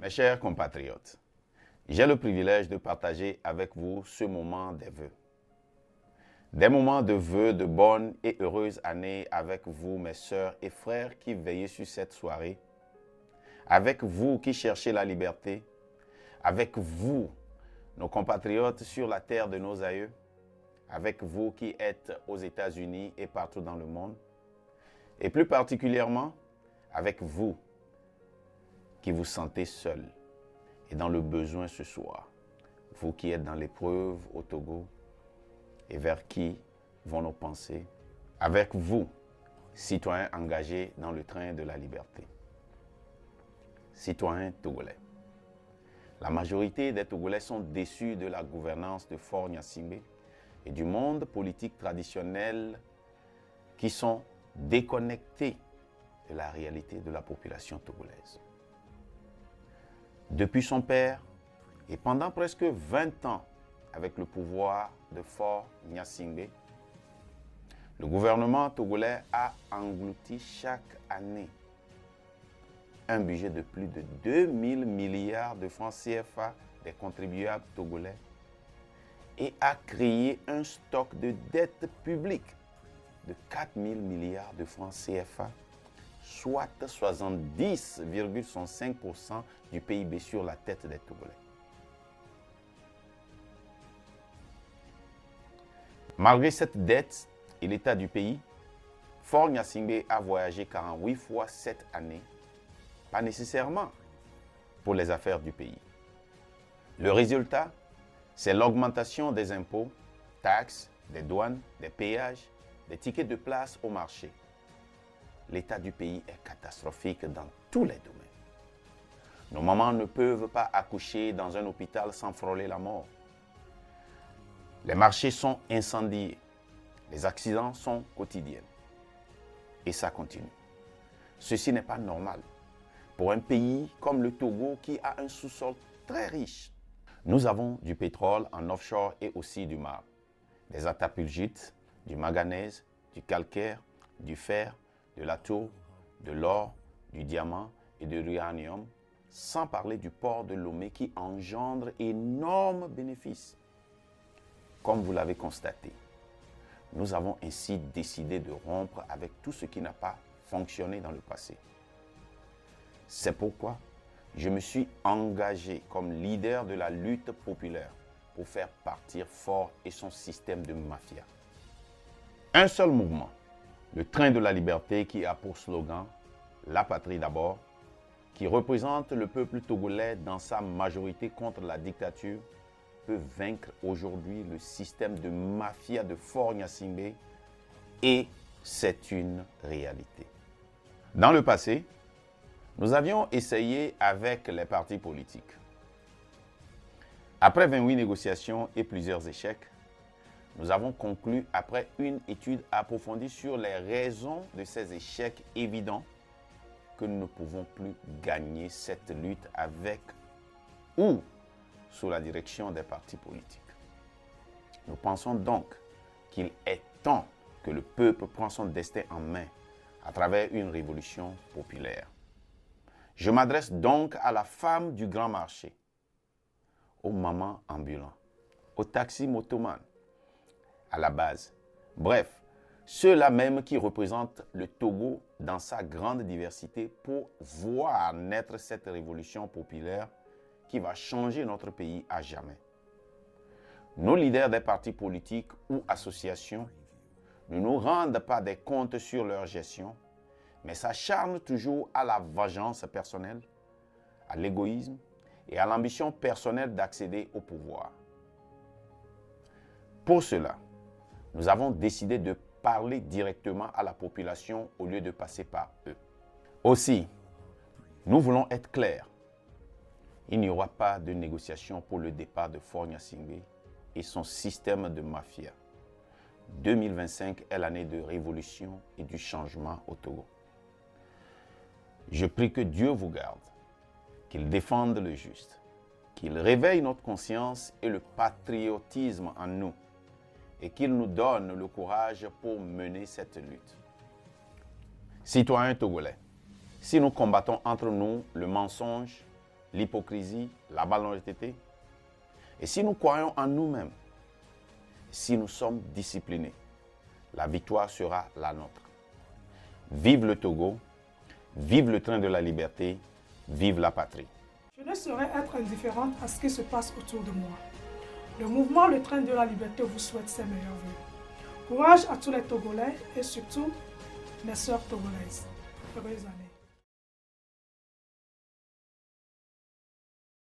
Mes chers compatriotes, j'ai le privilège de partager avec vous ce moment des vœux. Des moments de vœux de bonnes et heureuses années avec vous, mes sœurs et frères qui veillez sur cette soirée, avec vous qui cherchez la liberté, avec vous, nos compatriotes sur la terre de nos aïeux, avec vous qui êtes aux États-Unis et partout dans le monde, et plus particulièrement avec vous qui vous sentez seul et dans le besoin ce soir, vous qui êtes dans l'épreuve au Togo et vers qui vont nos pensées, avec vous, citoyens engagés dans le train de la liberté. Citoyens togolais. La majorité des Togolais sont déçus de la gouvernance de Faure Gnassingbé et du monde politique traditionnel qui sont déconnectés de la réalité de la population togolaise. Depuis son père et pendant presque 20 ans avec le pouvoir de Faure Gnassingbé, le gouvernement togolais a englouti chaque année un budget de plus de 2000 milliards de francs CFA des contribuables togolais et a créé un stock de dette publique de 4000 milliards de francs CFA, soit 70,5% du PIB sur la tête des Togolais. Malgré cette dette et l'état du pays, Faure Gnassingbé a voyagé 48 fois cette année, pas nécessairement pour les affaires du pays. Le résultat, c'est l'augmentation des impôts, taxes, des douanes, des péages, des tickets de place au marché. L'état du pays est catastrophique dans tous les domaines. Nos mamans ne peuvent pas accoucher dans un hôpital sans frôler la mort. Les marchés sont incendiés. Les accidents sont quotidiens. Et ça continue. Ceci n'est pas normal pour un pays comme le Togo qui a un sous-sol très riche. Nous avons du pétrole en offshore et aussi du marbre, des attapulgites, du manganèse, du calcaire, du fer, de la tour, de l'or, du diamant et de l'uranium, sans parler du port de Lomé qui engendre énormes bénéfices. Comme vous l'avez constaté, nous avons ainsi décidé de rompre avec tout ce qui n'a pas fonctionné dans le passé. C'est pourquoi je me suis engagé comme leader de la lutte populaire pour faire partir Faure et son système de mafia. Un seul mouvement, le train de la liberté qui a pour slogan « La patrie d'abord », qui représente le peuple togolais dans sa majorité contre la dictature, peut vaincre aujourd'hui le système de mafia de Faure Gnassingbé et c'est une réalité. Dans le passé, nous avions essayé avec les partis politiques. Après 28 négociations et plusieurs échecs, nous avons conclu, après une étude approfondie sur les raisons de ces échecs évidents, que nous ne pouvons plus gagner cette lutte avec ou sous la direction des partis politiques. Nous pensons donc qu'il est temps que le peuple prenne son destin en main à travers une révolution populaire. Je m'adresse donc à la femme du grand marché, aux mamans ambulants, aux taxis motoman, à la base. Bref, ceux-là même qui représentent le Togo dans sa grande diversité pour voir naître cette révolution populaire qui va changer notre pays à jamais. Nos leaders des partis politiques ou associations ne nous rendent pas des comptes sur leur gestion, mais s'acharnent toujours à la vengeance personnelle, à l'égoïsme et à l'ambition personnelle d'accéder au pouvoir. Pour cela, nous avons décidé de parler directement à la population au lieu de passer par eux. Aussi, nous voulons être clairs. Il n'y aura pas de négociation pour le départ de Faure Gnassingbé et son système de mafia. 2025 est l'année de révolution et du changement au Togo. Je prie que Dieu vous garde, qu'il défende le juste, qu'il réveille notre conscience et le patriotisme en nous et qu'il nous donne le courage pour mener cette lutte. Citoyens togolais, si nous combattons entre nous le mensonge, l'hypocrisie, la malhonnêteté. Et si nous croyons en nous-mêmes, si nous sommes disciplinés, la victoire sera la nôtre. Vive le Togo, vive le train de la liberté, vive la patrie. Je ne saurais être indifférente à ce qui se passe autour de moi. Le mouvement Le Train de la Liberté vous souhaite ses meilleurs vœux. Courage à tous les Togolais et surtout mes sœurs togolaises. Heureuse année.